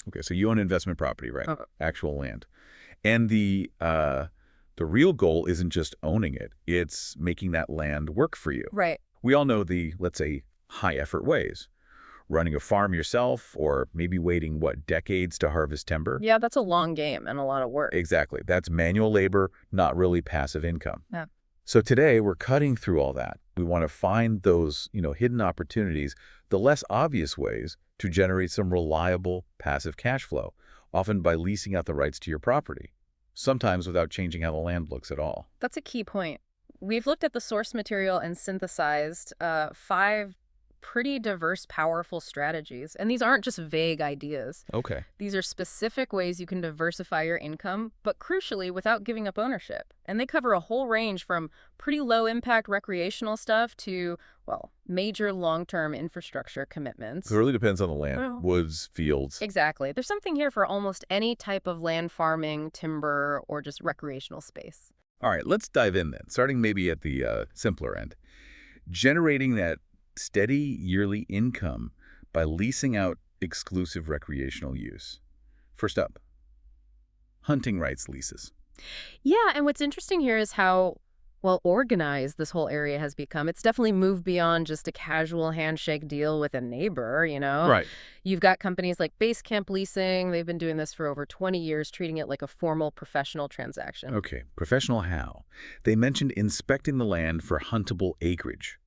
Okay, so you own investment property, right? Actual land. And the real goal isn't just owning it. It's making that land work for you. Right. We all know the, let's say, high-effort ways. Running a farm yourself, or maybe waiting, what, decades to harvest timber? Yeah, that's a long game and a lot of work. Exactly. That's manual labor, not really passive income. Yeah. So today, we're cutting through all that. We want to find those, hidden opportunities, the less obvious ways to generate some reliable passive cash flow, often by leasing out the rights to your property, sometimes without changing how the land looks at all. That's a key point. We've looked at the source material and synthesized 5 pretty diverse, powerful strategies. And these aren't just vague ideas. Okay. These are specific ways you can diversify your income, but crucially without giving up ownership. And they cover a whole range from pretty low-impact recreational stuff to, well, major long-term infrastructure commitments. So it really depends on the land, woods, fields. Exactly. There's something here for almost any type of land farming, timber, or just recreational space. All right, let's dive in then, starting maybe at the simpler end. Generating that steady yearly income by leasing out exclusive recreational use. First up, hunting rights leases. Yeah, and what's interesting here is how well organized this whole area has become. It's definitely moved beyond just a casual handshake deal with a neighbor, Right. You've got companies like Base Camp Leasing. They've been doing this for over 20 years, treating it like a formal professional transaction. Okay, professional how? They mentioned inspecting the land for huntable acreage.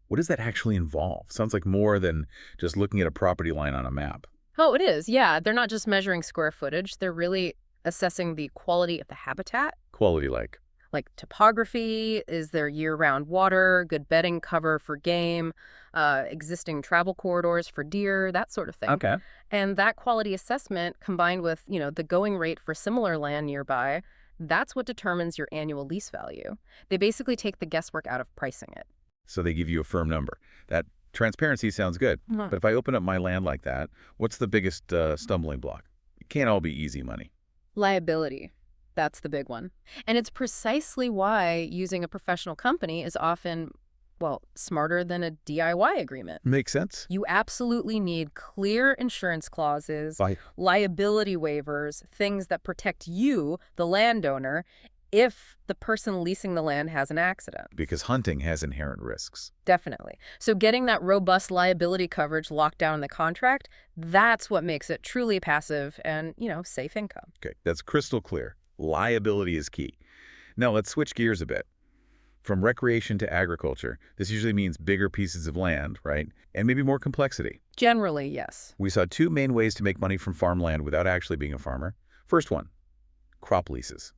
What does that actually involve? Sounds like more than just looking at a property line on a map. Oh, it is. Yeah, they're not just measuring square footage. They're really assessing the quality of the habitat. Quality like? Like topography, is there year-round water, good bedding cover for game, existing travel corridors for deer, that sort of thing. Okay. And that quality assessment combined with, the going rate for similar land nearby, that's what determines your annual lease value. They basically take the guesswork out of pricing it. So they give you a firm number. That transparency sounds good. But if I open up my land like that, what's the biggest stumbling block? It can't all be easy money. Liability. That's the big one. And it's precisely why using a professional company is often, well, smarter than a DIY agreement. Makes sense. You absolutely need clear insurance clauses, liability waivers, things that protect you, the landowner, if the person leasing the land has an accident. Because hunting has inherent risks. Definitely. So getting that robust liability coverage locked down in the contract, that's what makes it truly passive and, safe income. Okay, that's crystal clear. Liability is key. Now let's switch gears a bit. From recreation to agriculture, this usually means bigger pieces of land, right? And maybe more complexity. Generally, yes. We saw 2 main ways to make money from farmland without actually being a farmer. First one, crop leases.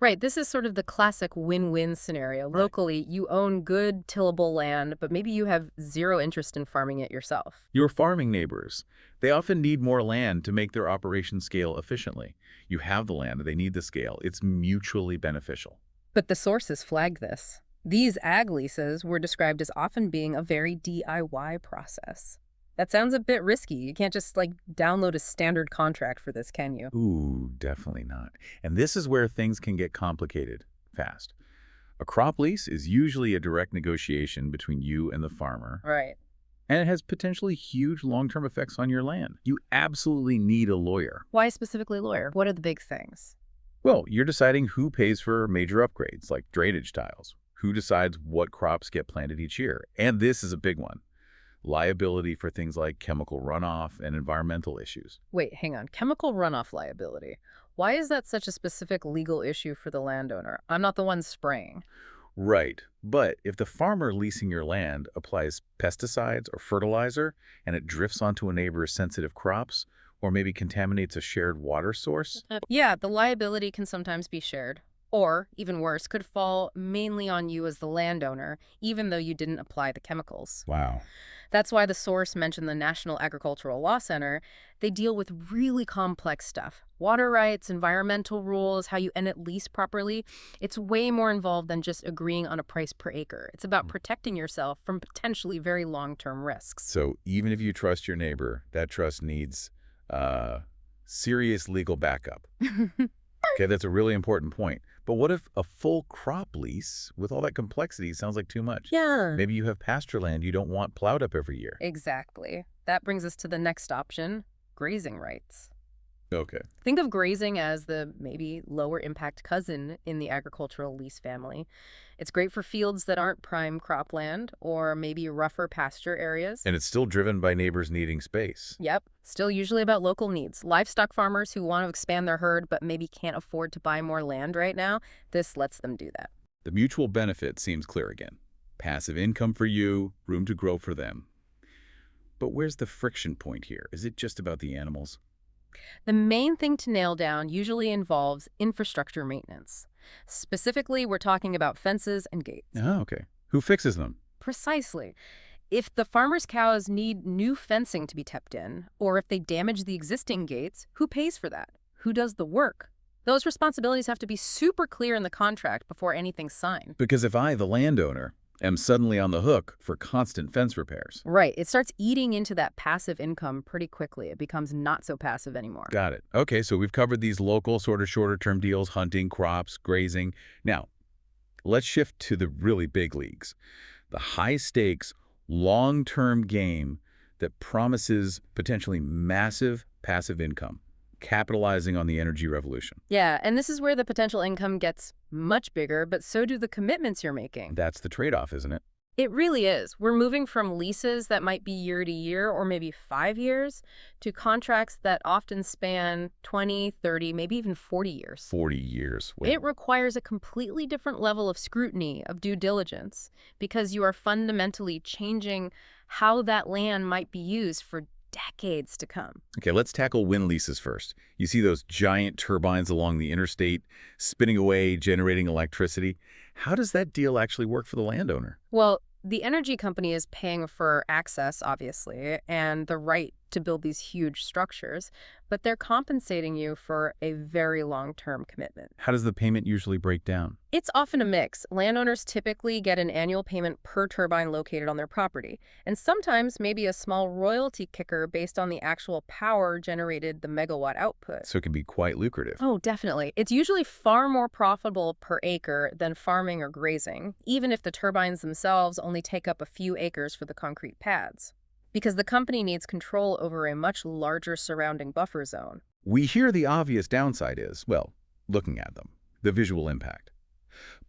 Right. This is sort of the classic win-win scenario. Right. Locally, you own good tillable land, but maybe you have zero interest in farming it yourself. Your farming neighbors, they often need more land to make their operation scale efficiently. You have the land, they need the scale. It's mutually beneficial. But the sources flagged this. These ag leases were described as often being a very DIY process. That sounds a bit risky. You can't just, download a standard contract for this, can you? Ooh, definitely not. And this is where things can get complicated fast. A crop lease is usually a direct negotiation between you and the farmer. Right. And it has potentially huge long-term effects on your land. You absolutely need a lawyer. Why specifically lawyer? What are the big things? Well, you're deciding who pays for major upgrades, like drainage tiles. Who decides what crops get planted each year? And this is a big one. Liability for things like chemical runoff and environmental issues. Wait, hang on. Chemical runoff liability. Why is that such a specific legal issue for the landowner? I'm not the one spraying. Right. But if the farmer leasing your land applies pesticides or fertilizer and it drifts onto a neighbor's sensitive crops, or maybe contaminates a shared water source. Yeah, the liability can sometimes be shared. Or, even worse, could fall mainly on you as the landowner, even though you didn't apply the chemicals. Wow. That's why the source mentioned the National Agricultural Law Center. They deal with really complex stuff. Water rights, environmental rules, how you end it lease properly. It's way more involved than just agreeing on a price per acre. It's about protecting yourself from potentially very long-term risks. So even if you trust your neighbor, that trust needs serious legal backup. Okay, that's a really important point. But what if a full crop lease with all that complexity sounds like too much? Yeah. Maybe you have pasture land you don't want plowed up every year. Exactly. That brings us to the next option, grazing rights. Okay. Think of grazing as the maybe lower impact cousin in the agricultural lease family. It's great for fields that aren't prime cropland or maybe rougher pasture areas. And it's still driven by neighbors needing space. Yep, still usually about local needs. Livestock farmers who want to expand their herd but maybe can't afford to buy more land right now, this lets them do that. The mutual benefit seems clear again. Passive income for you, room to grow for them. But where's the friction point here? Is it just about the animals? The main thing to nail down usually involves infrastructure maintenance. Specifically, we're talking about fences and gates. Oh, okay. Who fixes them? Precisely. If the farmer's cows need new fencing to be kept in, or if they damage the existing gates, who pays for that? Who does the work? Those responsibilities have to be super clear in the contract before anything's signed. Because if I, the landowner, am suddenly on the hook for constant fence repairs. Right. It starts eating into that passive income pretty quickly. It becomes not so passive anymore. Got it. Okay, so we've covered these local sort of shorter-term deals, hunting, crops, grazing. Now, let's shift to the really big leagues. The high-stakes, long-term game that promises potentially massive passive income, capitalizing on the energy revolution. Yeah, and this is where the potential income gets much bigger, but so do the commitments you're making. That's the trade-off, isn't it? It really is. We're moving from leases that might be year to year or maybe 5 years to contracts that often span 20, 30, maybe even 40 years. 40 years. Wow. It requires a completely different level of scrutiny, of due diligence, because you are fundamentally changing how that land might be used for decades to come. Okay, let's tackle wind leases first. You see those giant turbines along the interstate spinning away, generating electricity. How does that deal actually work for the landowner? Well, the energy company is paying for access, obviously, and the right to build these huge structures, but they're compensating you for a very long-term commitment. How does the payment usually break down? It's often a mix. Landowners typically get an annual payment per turbine located on their property, and sometimes maybe a small royalty kicker based on the actual power generated, the megawatt output. So it can be quite lucrative. Oh, definitely. It's usually far more profitable per acre than farming or grazing, even if the turbines themselves only take up a few acres for the concrete pads, because the company needs control over a much larger surrounding buffer zone. We hear the obvious downside is, well, looking at them, the visual impact.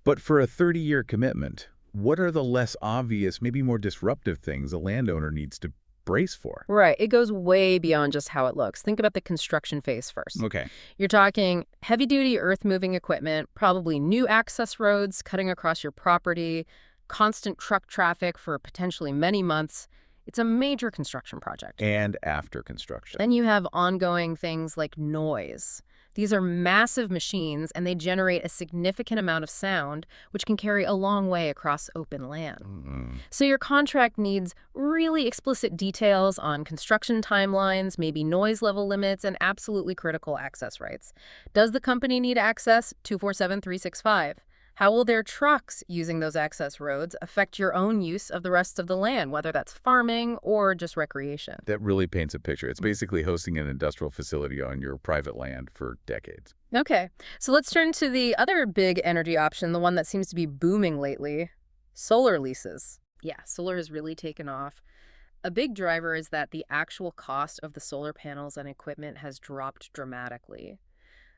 But for a 30-year commitment, what are the less obvious, maybe more disruptive things a landowner needs to brace for? Right. It goes way beyond just how it looks. Think about the construction phase first. Okay. You're talking heavy-duty earth-moving equipment, probably new access roads cutting across your property, constant truck traffic for potentially many months. It's a major construction project. And after construction. Then you have ongoing things like noise. These are massive machines, and they generate a significant amount of sound, which can carry a long way across open land. So your contract needs really explicit details on construction timelines, maybe noise level limits, and absolutely critical access rights. Does the company need access 24/7/365? How will their trucks using those access roads affect your own use of the rest of the land, whether that's farming or just recreation? That really paints a picture. It's basically hosting an industrial facility on your private land for decades. Okay, so let's turn to the other big energy option, the one that seems to be booming lately, solar leases. Yeah, solar has really taken off. A big driver is that the actual cost of the solar panels and equipment has dropped dramatically.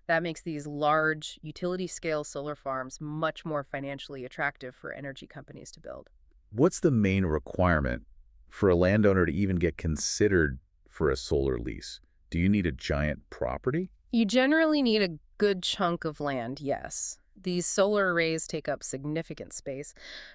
That makes these large, utility-scale solar farms much more financially attractive for energy companies to build. What's the main requirement for a landowner to even get considered for a solar lease? Do you need a giant property? You generally need a good chunk of land, yes. These solar arrays take up significant space,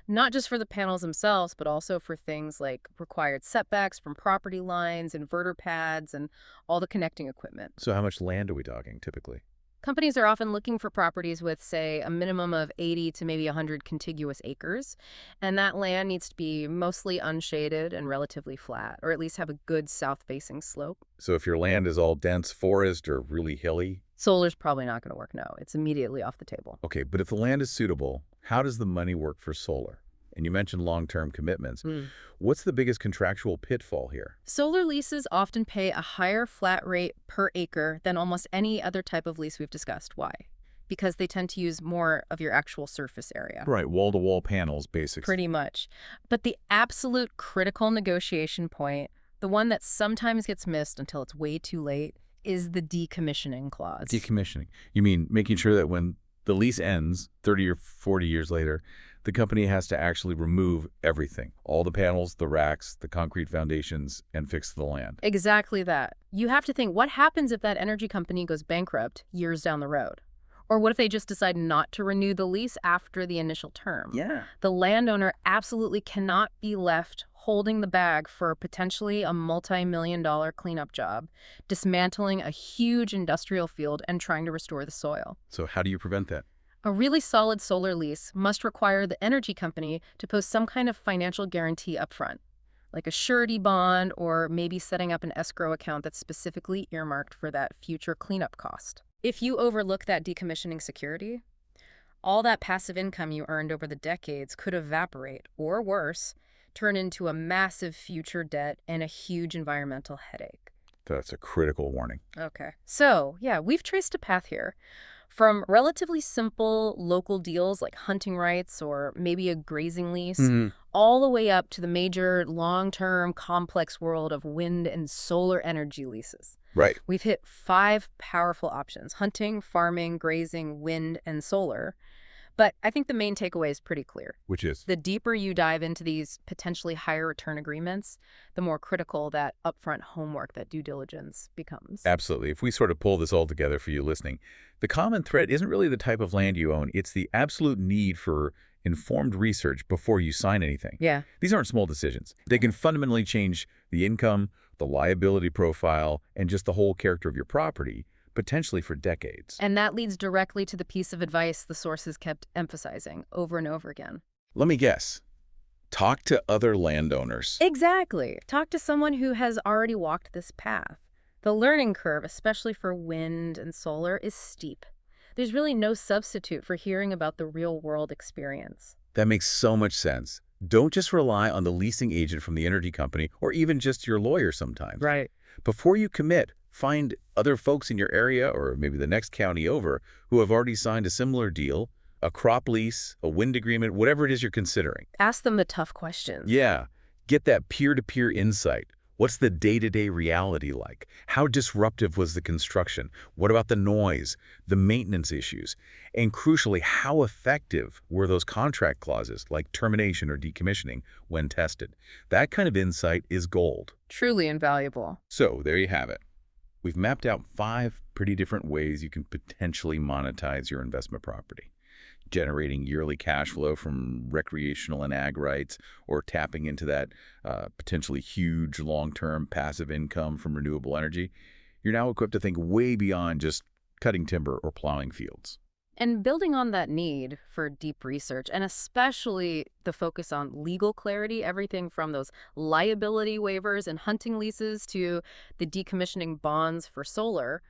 not just for the panels themselves, but also for things like required setbacks from property lines, inverter pads, and all the connecting equipment. So how much land are we talking typically? Companies are often looking for properties with, say, a minimum of 80 to maybe 100 contiguous acres, and that land needs to be mostly unshaded and relatively flat, or at least have a good south-facing slope. So if your land is all dense forest or really hilly? Solar's probably not going to work, no. It's immediately off the table. Okay, but if the land is suitable, how does the money work for solar? And you mentioned long-term commitments. What's the biggest contractual pitfall here? Solar leases often pay a higher flat rate per acre than almost any other type of lease we've discussed. Why? Because they tend to use more of your actual surface area. Right, wall-to-wall panels, basically. Pretty much. But the absolute critical negotiation point, the one that sometimes gets missed until it's way too late, is the decommissioning clause. Decommissioning. You mean making sure that when the lease ends 30 or 40 years later, the company has to actually remove everything, all the panels, the racks, the concrete foundations, and fix the land. Exactly that. You have to think, what happens if that energy company goes bankrupt years down the road? Or what if they just decide not to renew the lease after the initial term? Yeah. The landowner absolutely cannot be left holding the bag for potentially a multi-million-dollar cleanup job, dismantling a huge industrial field and trying to restore the soil. So how do you prevent that? A really solid solar lease must require the energy company to post some kind of financial guarantee upfront, like a surety bond or maybe setting up an escrow account that's specifically earmarked for that future cleanup cost. If you overlook that decommissioning security, all that passive income you earned over the decades could evaporate, or worse, turn into a massive future debt and a huge environmental headache. That's a critical warning. Okay. So, yeah, we've traced a path here. From relatively simple local deals like hunting rights or maybe a grazing lease, all the way up to the major long-term complex world of wind and solar energy leases. Right. We've hit 5 powerful options: hunting, farming, grazing, wind, and solar. But I think the main takeaway is pretty clear. Which is? The deeper you dive into these potentially higher return agreements, the more critical that upfront homework, that due diligence becomes. Absolutely. If we sort of pull this all together for you listening, the common thread isn't really the type of land you own. It's the absolute need for informed research before you sign anything. Yeah. These aren't small decisions. They can fundamentally change the income, the liability profile, and just the whole character of your property, potentially for decades. And that leads directly to the piece of advice the sources kept emphasizing over and over again. Let me guess. Talk to other landowners. Exactly. Talk to someone who has already walked this path. The learning curve, especially for wind and solar, is steep. There's really no substitute for hearing about the real-world experience. That makes so much sense. Don't just rely on the leasing agent from the energy company or even just your lawyer sometimes. Right. Before you commit, find other folks in your area or maybe the next county over who have already signed a similar deal, a crop lease, a wind agreement, whatever it is you're considering. Ask them the tough questions. Yeah. Get that peer-to-peer insight. What's the day-to-day reality like? How disruptive was the construction? What about the noise, the maintenance issues? And crucially, how effective were those contract clauses like termination or decommissioning when tested? That kind of insight is gold. Truly invaluable. So there you have it. We've mapped out 5 pretty different ways you can potentially monetize your investment property. Generating yearly cash flow from recreational and ag rights, or tapping into that potentially huge long-term passive income from renewable energy. You're now equipped to think way beyond just cutting timber or plowing fields. And building on that need for deep research, and especially the focus on legal clarity, everything from those liability waivers and hunting leases to the decommissioning bonds for solar,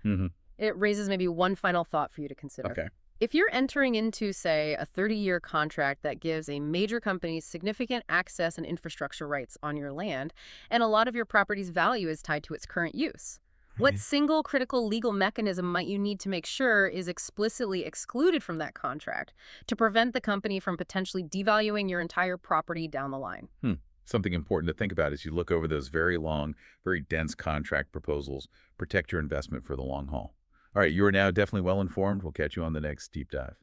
it raises maybe one final thought for you to consider. Okay. If you're entering into, say, a 30-year contract that gives a major company significant access and infrastructure rights on your land, and a lot of your property's value is tied to its current use, what single critical legal mechanism might you need to make sure is explicitly excluded from that contract to prevent the company from potentially devaluing your entire property down the line? Something important to think about as you look over those very long, very dense contract proposals. Protect your investment for the long haul. All right, you are now definitely well informed. We'll catch you on the next deep dive.